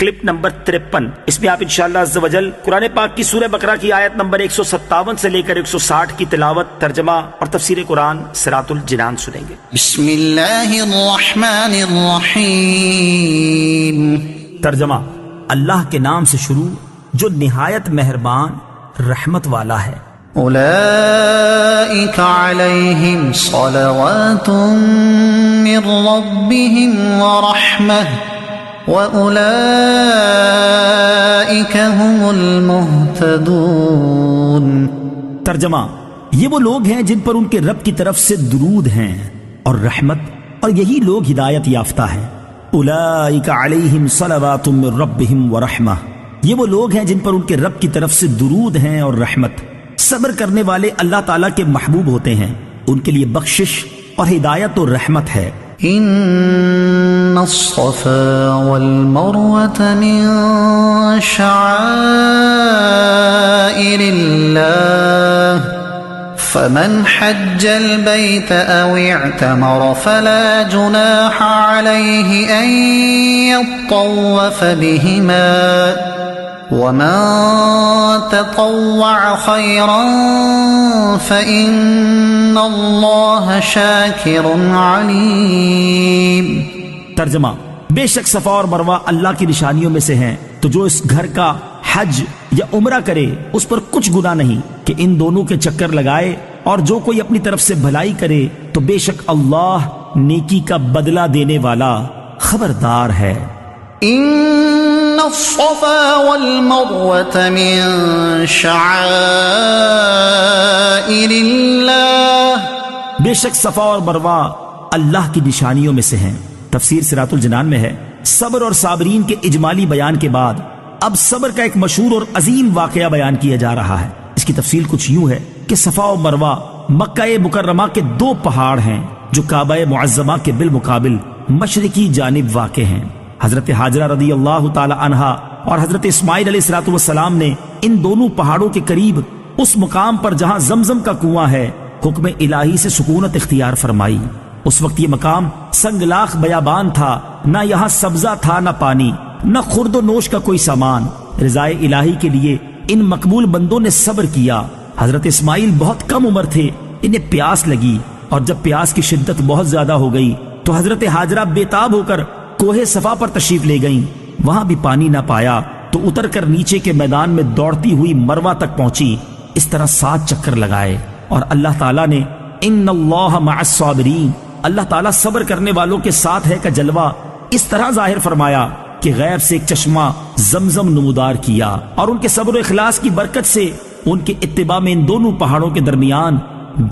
Clip number 53 اس میں آپ انشاءاللہ عز و جل قرآن پاک کی سورہ بقرہ کی آیت نمبر 157 سے لے کر 160 کی تلاوت، ترجمہ اور تفسیر قرآن سراط الجنان سنیں گے۔ بسم اللہ الرحمن الرحیم۔ ترجمہ: اللہ کے نام سے شروع جو نہایت مہربان رحمت والا ہے۔ اولئک علیہم صلوات من ربہم ورحمہ وَأُولَئِكَ هُمُ الْمُهْتَدُونَ۔ ترجمہ: یہ وہ لوگ ہیں جن پر ان کے رب کی طرف سے درود ہیں اور رحمت، اور یہی لوگ ہدایت یافتہ ہیں۔ اولئک علیہم صلوات من ربہم ورحمہ، یہ وہ لوگ ہیں جن پر ان کے رب کی طرف سے درود ہیں اور رحمت۔ صبر کرنے والے اللہ تعالیٰ کے محبوب ہوتے ہیں، ان کے لیے بخشش اور ہدایت و رحمت ہے۔ ان الصفا والمروة من شعائر الله فمن حج البيت او اعتمر فلا جناح عليه ان يطوف بهما ومن تطوع خيرا فإن الله شاكر عليم۔ ترجمہ: بے شک صفا اور مروہ اللہ کی نشانیوں میں سے ہیں، تو جو اس گھر کا حج یا عمرہ کرے اس پر کچھ گناہ نہیں کہ ان دونوں کے چکر لگائے، اور جو کوئی اپنی طرف سے بھلائی کرے تو بے شک اللہ نیکی کا بدلہ دینے والا خبردار ہے۔ ان الصفا والمروة من شعائر اللہ، بے شک صفا اور مروہ اللہ کی نشانیوں میں سے ہیں۔ تفسیر سراط الجنان میں ہے، صبر اور صابرین کے اجمالی بیان کے بعد اب صبر کا ایک مشہور اور عظیم واقعہ بیان کیا جا رہا ہے۔ اس کی تفصیل کچھ یوں ہے کہ صفا و مروہ مکہ مکرمہ کے دو پہاڑ ہیں جو کعبہ معظمہ کے بالمقابل مشرقی جانب واقع ہیں۔ حضرت حاجرہ رضی اللہ تعالی عنہا اور حضرت اسماعیل علیہ السلام نے ان دونوں پہاڑوں کے قریب اس مقام پر جہاں زمزم کا کنواں ہے حکم الہی سے سکونت اختیار فرمائی۔ اس وقت یہ مقام سنگلاخ بیابان تھا، نہ یہاں سبزہ تھا نہ پانی، نہ خورد و نوش کا کوئی سامان۔ رضائے الہی کے لیے ان مقبول بندوں نے صبر کیا۔ حضرت اسماعیل بہت کم عمر تھے، انہیں پیاس لگی، اور جب پیاس کی شدت بہت زیادہ ہو گئی تو حضرت حاجرہ بے تاب ہو کر کوہ صفا پر تشریف لے گئیں۔ وہاں بھی پانی نہ پایا تو اتر کر نیچے کے میدان میں دوڑتی ہوئی مروہ تک پہنچی۔ اس طرح 7 چکر لگائے، اور اللہ تعالیٰ نے ان اللہ مع الصابرین، اللہ تعالیٰ صبر کرنے والوں کے ساتھ ہے کا جلوہ اس طرح ظاہر فرمایا کہ غیب سے ایک چشمہ زمزم نمودار کیا، اور ان کے صبر و اخلاص کی برکت سے ان کے اتباع میں ان دونوں پہاڑوں کے درمیان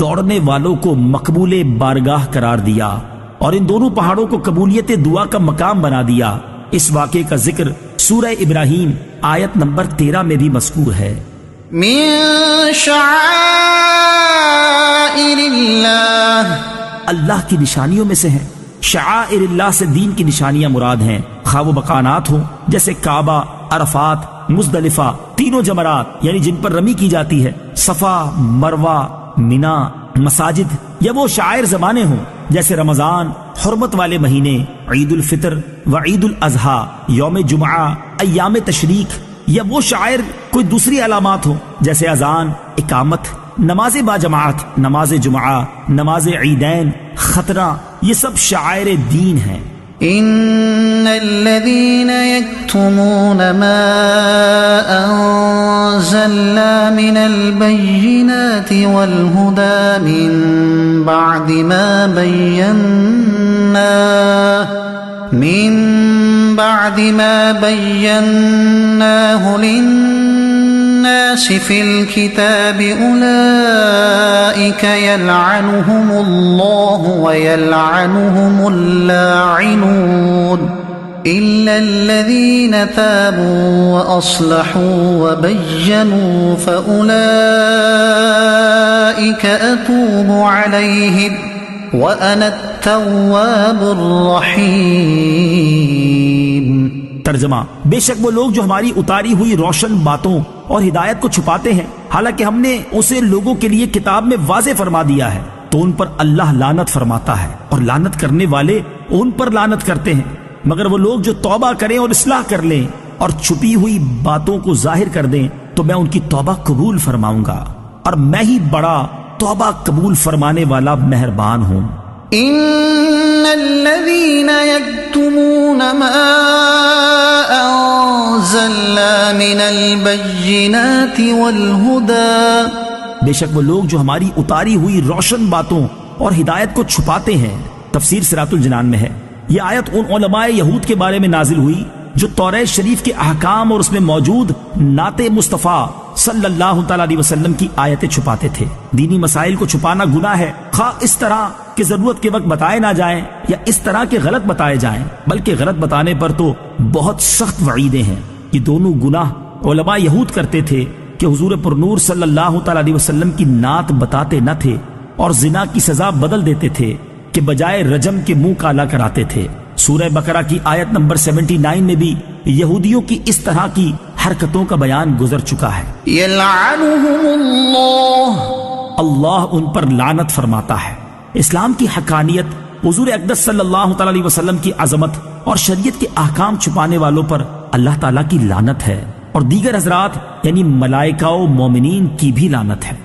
دوڑنے والوں کو مقبول بارگاہ قرار دیا، اور ان دونوں پہاڑوں کو قبولیت دعا کا مقام بنا دیا۔ اس واقعے کا ذکر سورہ ابراہیم آیت نمبر 13 میں بھی مذکور ہے۔ من شعائر اللہ، اللہ کی نشانیوں میں سے ہیں۔ شعائر اللہ سے دین کی نشانیاں مراد ہیں، خواہ وہ مکانات ہوں جیسے کعبہ، عرفات، مزدلفہ، تینوں جمرات یعنی جن پر رمی کی جاتی ہے، صفا، مروہ، مینا، مساجد، یا وہ شعائر زمانے ہوں جیسے رمضان، حرمت والے مہینے، عید الفطر و عید الاضحیٰ، یوم جمعہ، ایام تشریق، یا وہ شعائر کوئی دوسری علامات ہوں جیسے اذان، اقامت، نماز باجماعت، نماز جمعہ، نماز عیدین، خطرہ، یہ سب شعائر دین ہیں۔ ان الذين يكتمون ما انزلنا من البينات والهدى من بعد ما بيناه للناس في الكتاب أولئك يلعنهم الله ويلعنهم اللاعنون إلا الذين تابوا وأصلحوا وبينوا فأولئك أتوب عليهم وأنا التواب الرحيم۔ ترجمہ: بے شک وہ لوگ جو ہماری اتاری ہوئی روشن باتوں اور ہدایت کو چھپاتے ہیں حالانکہ ہم نے اسے لوگوں کے لیے کتاب میں واضح فرما دیا ہے، تو ان پر اللہ لعنت فرماتا ہے، اور لعنت کرنے والے ان پر لعنت کرتے ہیں۔ مگر وہ لوگ جو توبہ کریں اور اصلاح کر لیں اور چھپی ہوئی باتوں کو ظاہر کر دیں تو میں ان کی توبہ قبول فرماؤں گا، اور میں ہی بڑا توبہ قبول فرمانے والا مہربان ہوں۔ ان الذين يكتمون ما انزلنا من البينات والهدى، بے شک وہ لوگ جو ہماری اتاری ہوئی روشن باتوں اور ہدایت کو چھپاتے ہیں۔ تفسیر سراط الجنان میں ہے۔ یہ آیت ان علماء یہود کے بارے میں نازل ہوئی جو توریت شریف کے احکام اور اس میں موجود نعت مصطفیٰ صلی اللہ تعالی علیہ وسلم کی آیتیں چھپاتے تھے۔ دینی مسائل کو چھپانا گناہ ہے، خواہ اس طرح کہ ضرورت کے وقت بتائے نہ جائیں یا اس طرح کے غلط بتائے جائیں، بلکہ غلط بتانے پر تو بہت سخت وعیدیں ہیں۔ یہ دونوں گناہ علماء یہود کرتے تھے کہ حضور پر نور صلی اللہ تعالی علیہ وسلم کی نعت بتاتے نہ تھے، اور زنا کی سزا بدل دیتے تھے کہ بجائے رجم کے منہ کالا کراتے تھے۔ سورہ بقرہ کی آیت نمبر 79 میں بھی یہودیوں کی اس طرح کی حرکتوں کا بیان گزر چکا ہے۔ یلعنہم اللہ، اللہ ان پر لعنت فرماتا ہے۔ اسلام کی حقانیت، حضور اقدس صلی اللہ تعالی علیہ وسلم کی عظمت اور شریعت کے احکام چھپانے والوں پر اللہ تعالیٰ کی لعنت ہے، اور دیگر حضرات یعنی ملائکہ و مومنین کی بھی لعنت ہے۔